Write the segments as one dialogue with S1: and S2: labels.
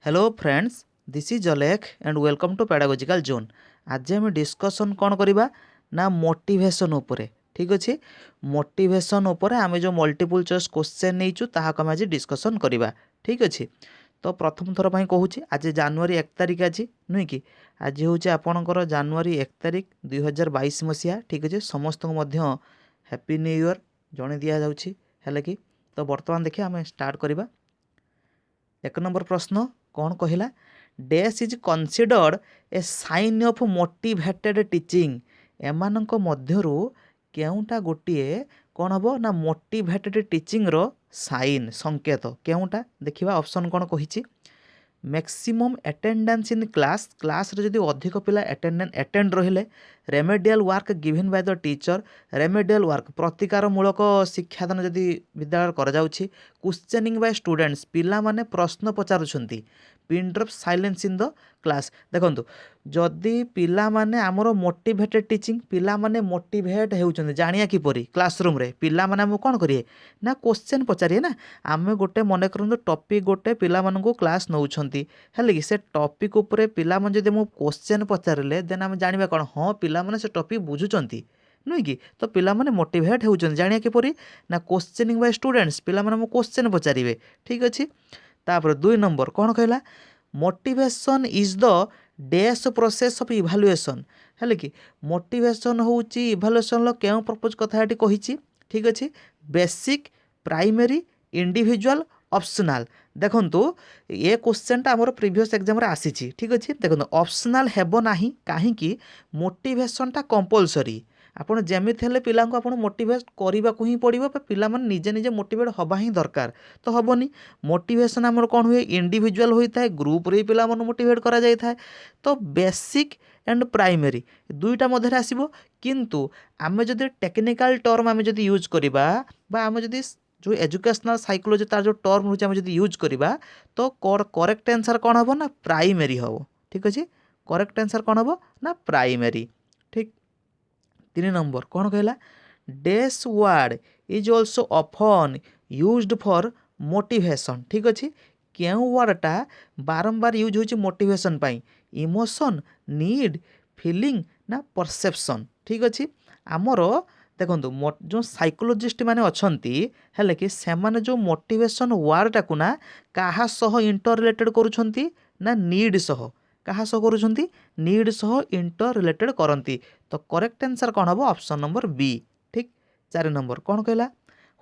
S1: Hello friends, this is Alekh and welcome to pedagogical zone. आज आम discussion कौन करवा ना मोटिवेशन उपरे। ठीक अच्छे, मोटिवेशन उपरे आम जो मल्टीपल चॉइस क्वेश्चन नहीं ताकू आम आज डिस्कसन करवा। ठीक अच्छे, तो प्रथम थर पर कहूँ आज जनवरी 1 तारिख आज नुह कि आज हूँ आपणकर जनवरी 1 तारिख 2022 मसीहा। ठीक अच्छे, समस्त हैप्पी न्यू ईयर जन दि जाऊँगी है कि। तो बर्तमान देखिए आम स्टार्ट करवा। एक नंबर प्रश्न कौन कहला, dash is considered a sign of motivated teaching. एमानंक मध्यरु केउंटा गोटिए कौन हम ना मोटिवेटेड टीचिंग रो साइन संकेत केउंटा देखिबा। ऑप्शन कौन कहिछि, maximum attendance in class, class रे जदि अधिक पिला अटेंड रहिले, remedial work given by the teacher, remedial work प्रतिकारमूलक शिक्षादान जदि विद्यालय करा जाउछि, क्वेश्चनिंग बाय स्टूडेंट्स पिला माने प्रश्न पचारुछंती, pin drop silence in the class. देखंतु जदि पिला माने हमरो मोटिवेटेड टीचिंग, पिला माने मोटिवेट हेउछंती जानिया किपरि क्लासरूम रे पिला माने हम कोन करिए ना क्वेश्चन पचारिए ना। आमे गोटे मन करंतु टॉपिक गोटे पिला मानकु क्लास नउछंती हेले कि से टॉपिक उपरे पिला मन जदि मु क्वेश्चन पचारिले देन हम जानिबा कोन हां पिला माने से टॉपिक बुझुचंती नुई कि। तो पिला माने मोटिवेट हेउछंती जानिया किपरि ना क्वेश्चनिंग बाय स्टूडेंट्स, पिला माने मु क्वेश्चन पचारिबे। ठीक अछि, तापर 2 नंबर कौन कहला, motivation is the dash process of evaluation है कि। मोटिवेशन होउची इवैल्यूएशन लो केउ पर्पज कथा एटी कहिची। ठीक अछि, बेसिक, प्राइमरी, इंडिविजुअल, ऑप्शनल। देखंतु ये क्वेश्चनटा हमर प्रीवियस एग्जाम रे आसीची। ठीक अछि, देखंतु ऑप्शनल हेबो नाही काहे कि मोटिवेशनटा कंपलसरी। आपण जेमित हेले पिला को आपण मोटिवेट करबा को ही पड़िबो, पिला मन निजे निजे मोटिवेट हबा ही दरकार। तो हबनी मोटिवेशन हमर कोन हुए इंडिविजुअल होता है, ग्रुप रे पिला मन मोटिवेट करा जाय था। तो बेसिक एंड प्राइमरी दुईटा मध्य आसीबो, किंतु आमे जदि टेक्निकल टर्म आमे जदि यूज करबा बा आमे जदि जो एजुकेशनल साइकोलॉजी तार जो टर्म होचे आमे जदि यूज करबा तो करेक्ट आंसर कौन हबो ना प्राइमरी हबो। ठीक अछि, करेक्ट आंसर कौन हबो ना प्राइमरी। ठीक, 3 नंबर कौन कहला, dash word is also often used for motivation. ठीक अच्छे, केउ वर्डटा बारंबार यूज होची मोटिवेशन पाई, इमोशन, नीड, फीलिंग ना परसेप्शन। ठीक अच्छे, आमर देखंतु जो साइकोलॉजिस्ट माने अछंती हेले कि सेमाने जो मोटिवेशन वर्डटा को ना काहा सह इंटर रिलेटेड करूछंती ना नीड सह, काहा सह करूछंती नीड सह इंटर रिलेटेड करंती। तो करेक्ट आंसर कौन हबो ऑप्शन नंबर बी। ठीक, 4 नंबर कौन कहला,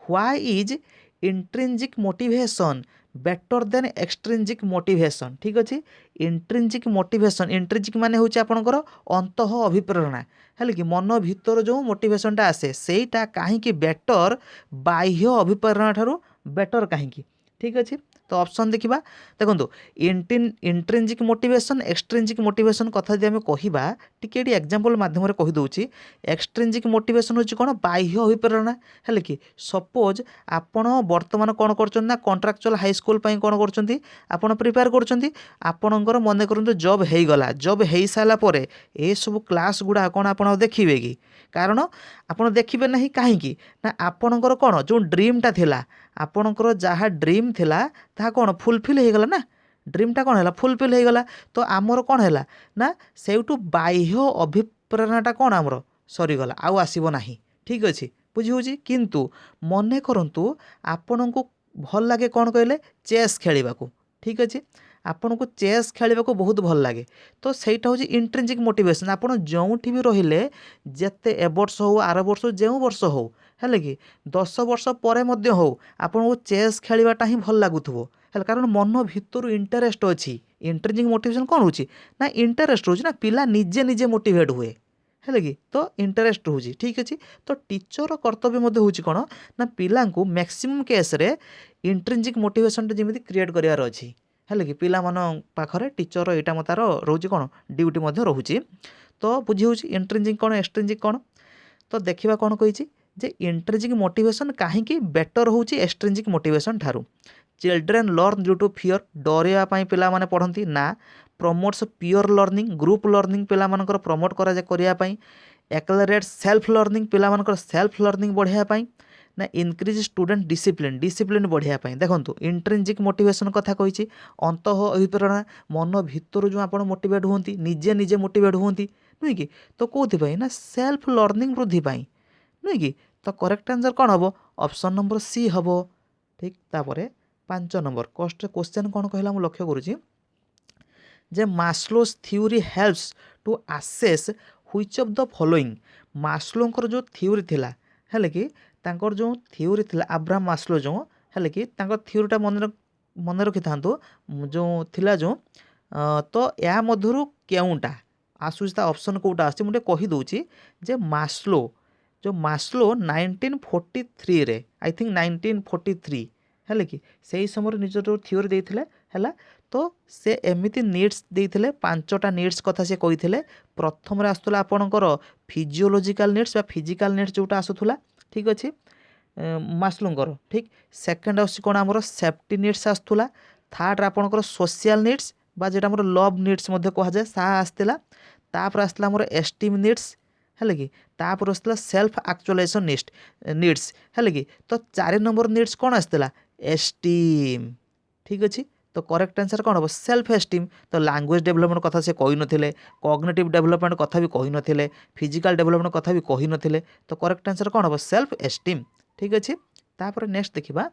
S1: why is intrinsic motivation better than extrinsic motivation. ठीक अच्छे, इंट्रिंसिक मोटिवेशन, इंट्रिंसिक माने होची आपनकर अंतः अभिप्रेरणा है कि मन भीतर जो मोटिवेशनटा आसे सेटा काहे बेटर बाह्य अभिप्रेरणा ठारू बेटर काहे। ठीक अच्छे, तो ऑप्शन देखिबा। देखंतु इंट्रिंसिक मोटिवेशन एक्सट्रिंसिक मोटिवेशन कथा जदि आमे कहिबा टिके एटी एग्जांपल माध्यम रे कहि दोउची। एक्सट्रिंसिक मोटिवेशन होची कोन बाह्य अभिप्रेरणा है कि सपोज आपण वर्तमान कोन करछन ना कॉन्ट्रैक्चुअल हाई स्कूल पई कोन करछंती आपण प्रिपेयर करछंती, आपणकर मन करंतु जॉब हेई गला, जॉब हेई साला परे ए सब क्लास गुडा कोन आपण देखिबे कि, कारण आपण देखिबे नहीं काहे ना आपणकर कोन जो ड्रीमटा थिला, आपणकर जहाँ ड्रीम थिला ताहा कोन फुलफिल हे गला ना, ड्रीमटा कोन हैला फुलफिल हे गला। तो आमर कोन हैला ना सेउटू बाह्य अभिप्रेरणाटा कोन आमर सरी गला, आउ आसीबो नाही। ठीक अछि, बुझी होची, किंतु मने करंतु आपनकु भल लागे कोन कहले चेस खेलिबाकू। ठीक अछि, आपनको चेस खेलिबाकू बहुत भल लागे, तो सेटा होची इंट्रिंसिक मोटिवेशन। आपण जोंठी भी रहिले जेते ए वर्ष हो आर वर्ष जेउ वर्ष हो हेले कि 10 वर्ष परे मध्य हो आपनको चेस खेलिबाटा ही भल लागुथबो हेले, कारण मन भितर इंटरेस्ट अछि। इंट्रिंसिक मोटिवेशन कोन होची ना इंटरेस्ट होची ना, पिला निजे निजे मोटिवेट हुए है कि, तो इंटरेस्ट होची। ठीक अच्छे, तो टीचर कर्तव्य मध्य होची कोन ना पिला को मैक्सिमम केस रे इंट्रिंसिक मोटिवेशन जेमिति क्रिएट करियार अछि है कि, पिला मन पाखरे टीचर एटा मतार रोची कोन ड्यूटी मध्य रहूची। तो बुझी होची इंट्रिंसिक कोन एक्सट्रिंसिक कोन। तो देखिबा कोन कहिची जे इंट्रिंसिक मोटिवेशन काहेकि बेटर होची एक्सट्रिंसिक मोटिवेशन ठारू। Children learn due to fear, डरिया पाई पिला माने पढ़ंती ना। Promotes peer learning, group learning पिला मानकर प्रमोट करा करिया पाई। एक्सेलरेट सेल्फ लर्निंग, पिला मानकर सेल्फ लर्निंग बढ़िया पाई। ना इनक्रिज स्टूडेंट डिसिप्लिन डिसिप्लिन बढ़िया देखो इंट्रिंजिक मोटिवेशन कथा कही अंत अभिप्रेरणा मन भितर जो आप मोटिवेट होती निजे निजे मोटिवेट होती नुहे कि तो कौन ना सेल्फ लर्निंग वृद्धि नुहे कि तो करेक्ट आंसर कौन हम ऑप्शन नंबर सी हम ठीक तापर 5 नंबर क्वेश्चन कौन कहला मुझे लक्ष्य करुँची जे Maslow's theory helps to assess which of the following मास्लोंकर जो थ्योरी थिला है कि तांकर जो थ्योरी थिला अब्राहम मास्लो जो है कि तांकर थ्योरीटा मन रखि था जो थिला जो तो या मध्यरु केउटा आसूचा ऑप्शन कोटा आसी मुझे कहीदे जे मास्लो जो मास्लो 1943 रे आई थिंक 1943 है कि से समय निज जो थ्योरी देते है तो से एमती नीड्स देते 5टा नीड्स कथा से कही प्रथम आसूला आपणकर फिजियोलॉजिकल नीड्स फिजिकल नीड्स जोटा आसूला ठीक अच्छे मास्लोंकर ठीक सेकेंड आस कौन आमर सेफ्टी नीड्स आसूला थर्ड आपणकर सोशल नीड्स बा जेटा आमर लव नीड्स कह जाए सा आसला तापर आसला आमर एस्टीम नीड्स है कि तापर आसला सेल्फ एक्चुअलाइजेशन नीड्स है कि तो 4 नंबर नीड्स कौन आसला एस्टीम ठीक अच्छे तो करेक्ट आंसर कौन हम सेल्फ एस्टीम तो लैंग्वेज डेवलपमेंट कथा से कही नथिले कॉग्निटिव डेवलपमेंट कथा भी कही नथिले फिजिकल डेवलपमेंट कथा भी कही नथिले तो करेक्ट आंसर कौन हम सेल्फ एस्टीम ठीक अच्छे तापर नेक्स्ट देखिबा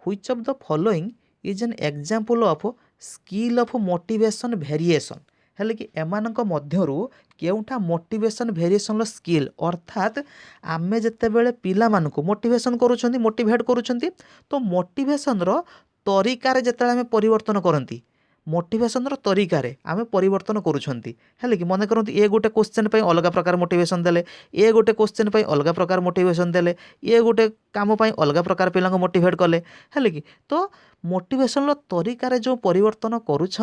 S1: which of the following is an example of skill of motivation variation है कि एमानक मध्यरु केउठा मोटिवेशन वेरिएशन स्किल अर्थात आमे जते बेले पिला मानकु मोटिवेशन करूछंती मोटिवेट करूछंती तो मोटिवेशन रो तरीकार जिते आम परिवर्तन करती मोटिवेशन तरीकार आम परिवर्तन करुँच है कि मन करते ये गोटे क्वेश्चन पे अलग प्रकार मोटिवेशन देले ये गोटे क्वेश्चन पे अलग प्रकार मोटिवेशन देले ये गोटे काम पे अलग प्रकार पिला मोटिवेट कले है कि तो मोटिवेशन तरीकार जो परिवर्तन करुँच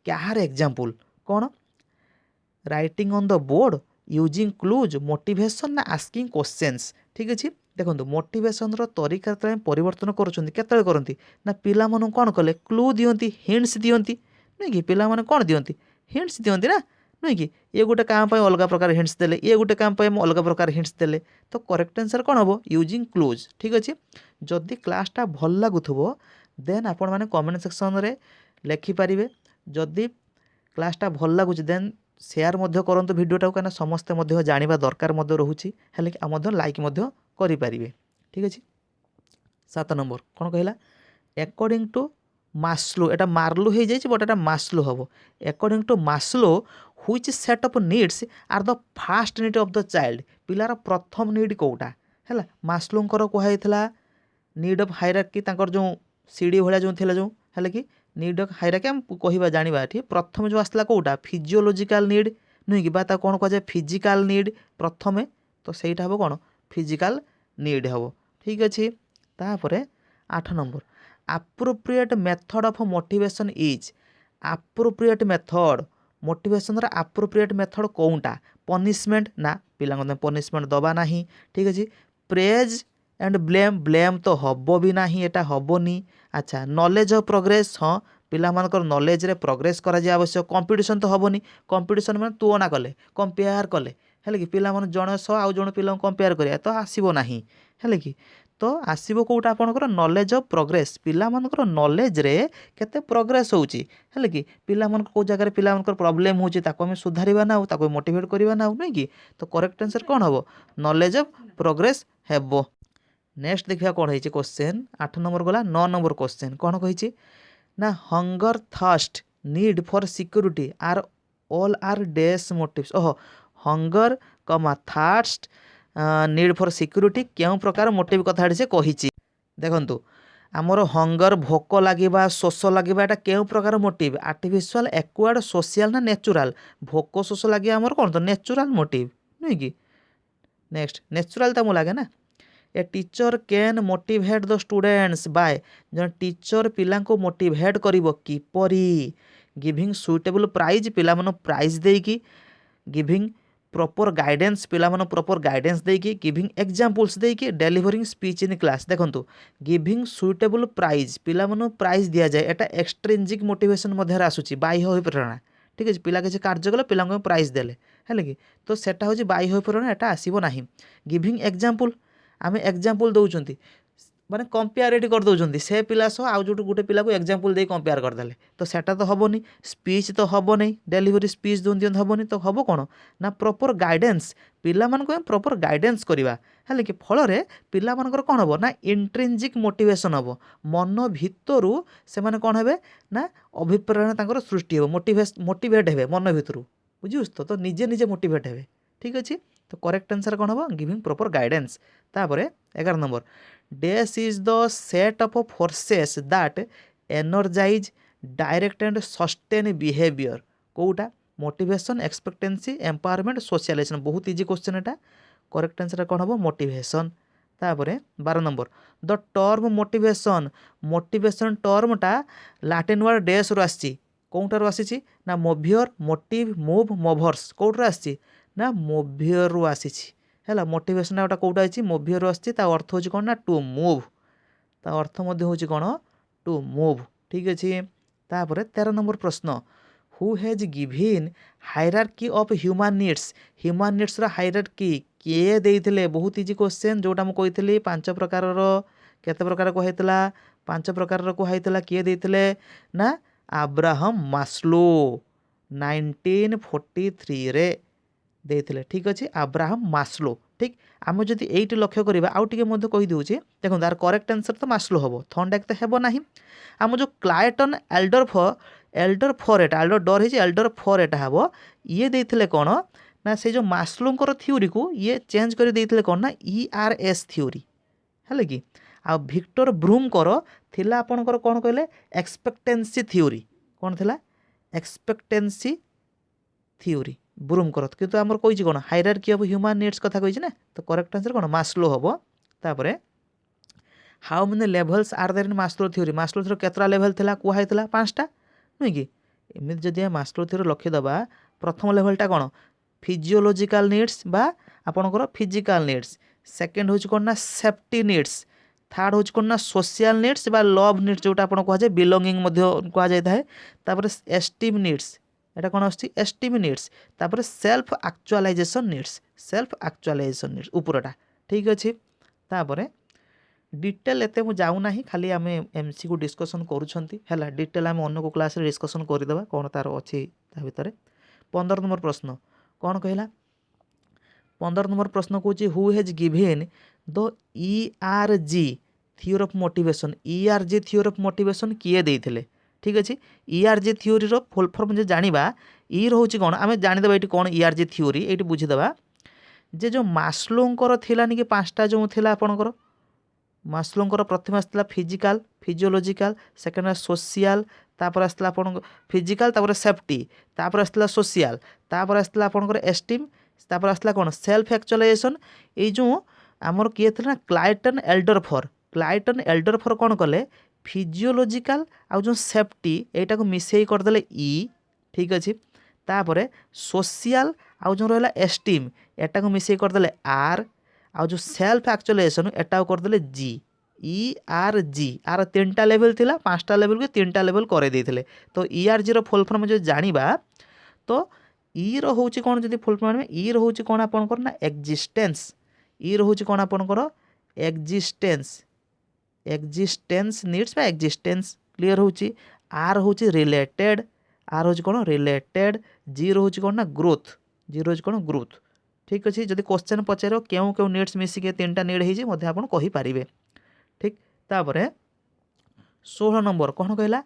S1: क्या एग्जाम्पल कौन writing on the board using clues motivation ना आस्किंग क्वेश्चंस ठीक अच्छे देखो मोटिवेशन तरीका परिवर्तन करते करती ना पिला मन कौन कले क्लू दियंती हिंट्स दियंती नुहे कि पिला माने कौन दियंती हिंट्स दियंती ना नुहे कि ये गोटे काम पे अलग प्रकार हिंट्स देले ये गोटे काम पे अलग प्रकार हिंट्स देले तो करेक्ट आंसर कौन हम यूजिंग क्लूज ठीक अच्छे जदि क्लासटा भल लगुथबो देन आपण माने कमेंट सेक्शन रे लिखिपारे जदि क्लासटा भल लगुच देन शेयर मध्य करंतु वीडियोटा कहीं समस्ते मध्य जानिबा दरकार मध्य रहुची हेले कि मध्य लाइक मध्य करिपारिबे ठीक अच्छे 7 नंबर कौन कहला अकॉर्डिंग टू मास्लो एटा मार्लो हो जाए बट एटा मास्लो हम according to Maslow which set of needs are the fast need of the child पिलार प्रथम नीड कोटा है मास्लोंकर कहला नीड ऑफ हायरार्की तांकर जो सीढ़ी भाया जो थिला जो है कि नीड ऑफ हायरार्की हम कहवा जानिबा एठी प्रथम जो आसला कोटा फिजियोलॉजिकल नीड नुहे कि ता कौन कह जाए फिजिकल नीड प्रथमे तो सहीटा हम कौन फिजिकल नीड हम ठीक अच्छे तापर 8 number appropriate method of motivation is appropriate method motivation appropriate method कौनटा पनिशमेंट ना पिला पनिशमेंट दबा ना ठीक अच्छे प्रेज एंड ब्लेम ब्लेम तो हम भी ना एटा हेनी अच्छा नॉलेज ऑफ प्रोग्रेस हाँ पिला मानकर नॉलेज रे प्रोग्रेस करा जाय आवश्यक कंपटीशन तो हेनी कंपटीशन माने तुलना कले कंपेयर कले है कि पिला माने जणे सह आउ जणे पिला कंपेयर करिया तो आसीबो नाही है कि तो आसीबो कोटा आपनकर नॉलेज ऑफ प्रोग्रेस पिला मानकर नॉलेज रे केते प्रोग्रेस होउची है कि पिला मन को जगह पिला मानकर प्रॉब्लम होउची ताको हम सुधारिबा ना ताको मोटिवेट करिबा ना नै कि तो करेक्ट आंसर कोन हबो नॉलेज ऑफ प्रोग्रेस हेबो नेक्स्ट देखिया कोन होइची क्वेश्चन 8 नंबर गला 9 नंबर क्वेश्चन कोन कहिची ना hunger thirst need for security are all are these motives ओहो hunger comma thirst need for security क्यों प्रकार मोटिव कथा से कही देखु आमर हंगर भोक लगे शोष लगे यहाँ क्यों प्रकार मोटिव आर्टिफिशियल एक्वायर्ड सोशल ना नेचुरल भोक शोष लगे आमर कौन तो नेचुरल मोटिव नुहे कि नेक्स्ट नेचुरल तो लगे ना a teacher can motivate the students by जन टीचर पिला को मोटिवेट करिवो किपरि गिविंग सुइटेबल प्राइज पिला मन प्राइज देकी गिविंग प्रॉपर गाइडेंस पिला मन प्रॉपर गाइडेंस देकी गिविंग एग्जांपल्स देकी डेलीवरिंग स्पीच इन क्लास देखंतु गिविंग सुइटेबल प्राइज पिला मन प्राइज दिया जाए एटा एक्सट्रिंजिक मोटिवेशन मध्य आसुची बाह्य प्रेरणा ठीक है पिला किसी कार्य कले पिला प्राइज देले है कि तो सेटा हूँ बाह्य प्रेरणा एटा आसीबो नाही गिविंग एग्जांपल आम एग्जाम्पल दौरान माने कंपेयारिटी कर दौरान से पिला सह आउ जो गोटे पिला को एग्जाम्पल दे कंपेयर करदे तो सेटा तो हेनी स्पीच तो हम नहीं डेलीवरी स्पीच दिखते हेनी तो हम कौन ना प्रॉपर गाइडेंस पिला मानक प्रॉपर गाइडेंस करवा है कि फल पिला मानकर कौन हम ना इंट्रिंजिक मोटिवेशन हम मन भितर से माने कौन हे ना अभिप्रेरणा तांकर सृष्टि हो मोटिवेट हे मन भितर बुझुस तो निजे निजे मोटिवेट हे ठीक अच्छे तो करेक्ट आंसर कौन हम गिविंग प्रॉपर गाइडेंस तापर 11 number dash is the set of forces that energise direct and sustain behaviour कोटा मोटिवेशन एक्सपेक्टेंसी एम्पावरमेंट सोशलाइजेशन बहुत इजी क्वेश्चन एटा करेक्ट आंसर कौन हम मोटिवेशन तापर 12 नंबर द टर्म मोटिवेशन टर्मटा लाटिन वर्ड डैश रु आसी कौटार आसी ना मोभियर मोटिव मूव मोभर्स कौटर आसी ना मोभियर रु आसी है मोटिवेशन गोटा कौटा अच्छी मोभियर आसी अर्थ हूँ कौन ना टू मूव ता अर्थ हूँ कौन टू मूव ठीक अच्छे तापर 13 नंबर प्रश्न who has given hierarchy of human needs hierarchy किए देइथिले बहुत इजी क्वेश्चन जोटा मुझे कही 5 प्रकार केते प्रकार कहला 5 प्रकार कहला किए देइथिले ना अब्राहम मास्लो 1943 रे देइथिले ठीक अच्छे अब्राहम मास्लो ठीक आम जदि एइट लक्ष्य करवा आउ टिके मध्य कहि देउछि देखो तार करेक्ट आंसर तो मास्लो हम थॉर्नडाइक तो हेबो नाही आम जो क्लायटन एल्डर डर है एल्डर फॉर एटा हम ये देइथिले कौन ना से जो मास्लोंकर थ्योरी को ये चेंज कर देइथिले कौन ना ERS थ्योरी है कि आ विक्टर ब्रूमकर थिला आपणकर कौन कहले एक्सपेक्टेंसी थ्योरी कौन थिला एक्सपेक्टेंसी थ्योरी ब्रूम करत किंतु आमर कही कौन हायरार्की ऑफ ह्यूमन नीड्स कथा कही ना तो करेक्ट आंसर कौन मास्लो हम तापर how many levels are there in Maslow theory केतरा लेवल थिला कुहा हैतला 5टा नुई कि एमती जदि मास्लो थ्योरी लक्ष्यदेवा प्रथम लेवलटा कौन फिजियोलॉजिकल नीड्स बा आपणकर फिजिकल नीड्स सेकेंड हूँ कौन ना सेफ्टी नीड्स थर्ड हूँ कौन ना सोशल नीड्स बा लव नीड्स जोटा आपन कहुए बिलोंगिंग कहुए तापर एस्टीम नीड्स एटा कौन आछी एस्टीम नीड्स तापर सेल्फ एक्चुअलाइजेशन नीड्स उपरटा ठीक अच्छे तापर डिटेल एते मु जाऊ नाही खाली आम एमसी को डिस्कसन करूँ डिटेल आम अन्य को क्लास डिस्कसन करदेवा कौन तार अच्छी ता भितर 15 नंबर प्रश्न कौन कहला 15 नंबर प्रश्न कौन who has given the ERG theory of motivation theory of motivation किए देइथिले ठीक अच्छे ERG थ्योरी रो फुल फॉर्म जो जानिबा ई रोचे कौन आम जानीदेवा ये कौन ERG थ्योरी ये बुझीदेवा जे जो मास्लोंकर थिलानी कि 5टा जो थिला आपणकर मास्लोंकर प्रथम आसला फिजिकल फिजियोलॉजिकल सेकेंड सोशियल तापर आसला आपन फिजिकल तापर सेफ्टी तापर आसला सोशियल तापर आसला आपनकर एस्टीम तापर आसला कौन सेल्फ एक्चुअलाइजेशन ये जो आमर किए थे ना क्लायटन एल्डरफर कौन कले फिजियोलॉजिकल आउ जो सेफ्टी एटा को मिसई करदे ई ठीक अच्छे तापर सोशियल आउ जो रहा एस्टीम एटा को मिसई करदे आर आउ जो सेल्फ एक्चुअलाइजेशन एटा करदे ERG आर 3टा लेवल थिला 5टा लेवल के 3टा लेवल करे देइथिले तो ERG रो फुल फॉर्म जो जानिबा तो ई रो होची कोन जदी फुल फॉर्म में ई रो होची कोन आपनकर ना एक्जिस्टेंस ई रो होची कोन आपनकर एक्जिस्टेंस नीड्स बा एक्जिस्टेंस क्लियर होची आर होची रिलेटेड आर होची कोन रिलेटेड जी रो होची कोन ना ग्रोथ जी रो होची कोन ग्रोथ ठीक अच्छे जदि क्वेश्चन पचार क्यों क्यों नीड्स मिसिके 3टा नीड होती आप कहींपारे ठीक तापर 16 नंबर कौन कहला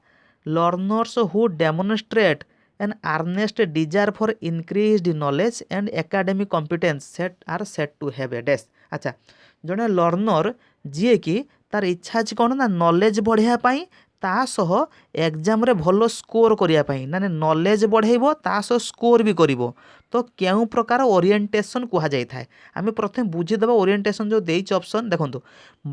S1: learners who demonstrate an earnest desire for increased knowledge and academic competence set to have a dash अच्छा जड़े लर्नर जी कि तार इच्छा अच्छी कौन ना नॉलेज बढ़ाई तासह एग्जाम रे भलो स्कोर करने ना नॉलेज बढ़ेब तासह स्कोर भी करिवो तो क्यों प्रकार ओरिएंटेशन कह जाए आम प्रथम बुझीदेवा ओरिएंटेशन जो देइछ ऑप्शन देखो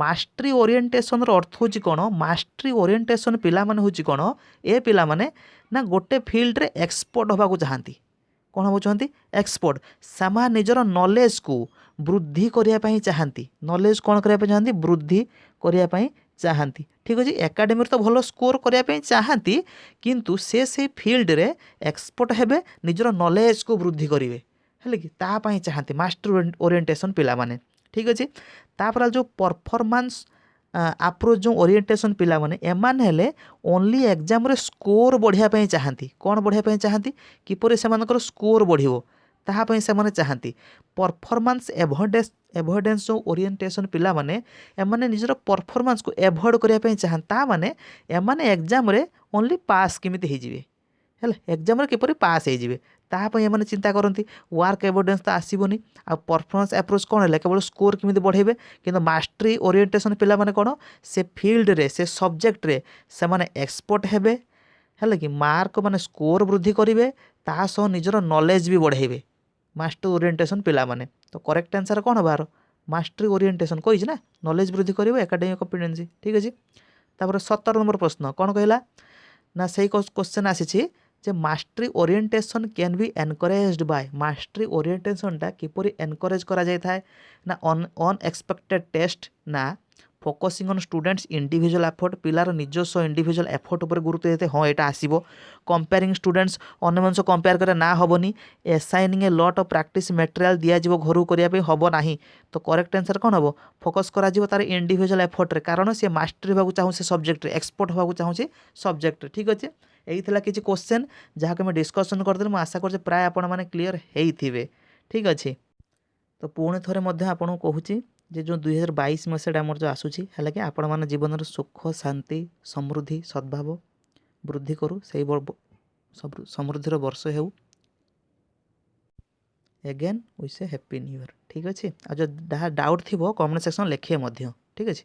S1: मास्टरी ओरिएंटेशन अर्थ हूँ कौन मास्टरी ओरिएंटेशन पिला माने हूँ कौन ए पिला माने ना गोटे फील्ड रे एक्सपर्ट होगा चाहती कौन हम चाहती एक्सपर्ट सामा निजर नॉलेज को वृद्धि करने चाहती नॉलेज कौन करने चाहती वृद्धि करने चाहती ठीक अच्छे एकाडेमी तो भल स्कोर करने चाहती किंतु से फील्ड रे एक्सपर्ट हेबे निजर नॉलेज को वृद्धि करेंगे है कि तापाई चाहती मास्टर ओरिएंटेशन पिला माने ठीक अच्छे। तापर जो परफॉर्मेंस अप्रोच जो ओरिएंटेशन पिला माने एमान हेले ओनली एग्जाम रे स्कोर बढ़िया पे चाहती कौन बढ़िया पे चाहती किपर से स्कोर बढ़िबो ताहापई से चाहती परफॉर्मेंस एभॉइडेंस जो ओरिएंटेशन पिला माने एमाने निजर परफॉर्मेंस को एभॉइड करिया पे चाहती ता माने एमाने एग्जाम रे ओनली पास केमिति हे जिवे है एग्जाम किपर पास हो तापाई एमाने चिंता करती वर्क एविडेंस तो आसबनी आ परफॉर्मेंस अप्रोच कौन है केवल स्कोर केमिति बढ़ेबे किंतु मास्टरी ओरिएंटेशन पिला माने कौन से फील्ड रे से सब्जेक्ट रे से माने एक्सपर्ट हेबे है कि मार्क माने स्कोर वृद्धि करेंगे तासह निजर नॉलेज भी बढ़ेबे मास्टर ओरिएंटेशन पिला माने। तो करेक्ट आंसर कौन बार मास्टरी ओरिएंटेशन कही ना नॉलेज वृद्धि करेंगे एकाडेमिक कॉम्पिटेंसी ठीक अच्छे। तापर 17 नंबर प्रश्न कौन कहला ना सही क्वेश्चन आसी जे mastery orientation can be encouraged by mastery ओरिएंटेशनटा किपरि एनकरेज करा जाय थाए ना अनएक्सपेक्टेड टेस्ट ना focusing on students individual effort पिलार निजस्व इंडिविजुअल एफर्ट उपर गुरुत्व देते हाँ यहाँ आसो कंपेयरिंग स्टूडेंट्स अन्य मन कंपेयर करे ना हेनी assigning a lot of practice material दिज्व घर करने हम ना। तो करेक्ट आंसर कौन हम फोकस करा तार इंडिविजुअल एफर्ट रे कारण सी मास्टरी होगा चाहूँ से सब्जेक्ट एक्सपर्ट होगा चाहूँ सब्जेक्ट ठीक अच्छे। यही किसी क्वेश्चन जहाँ कि डिस्कसन करदे आशा कर प्राय आपण मैंने क्लीयर होइथिबे ठीक अच्छे। तो पुणी थे आपको कहूँ जे जो 2022 मसीहा आमर जो आसूची है कि आपण मैंने जीवन सुख शांति समृद्धि सद्भाव वृद्धि करू से समृद्धिर वर्ष हो again wish a happy new year ठीक अच्छे। आ जो डाउट थी कमेंट सेक्शन लिखे ठीक अच्छे।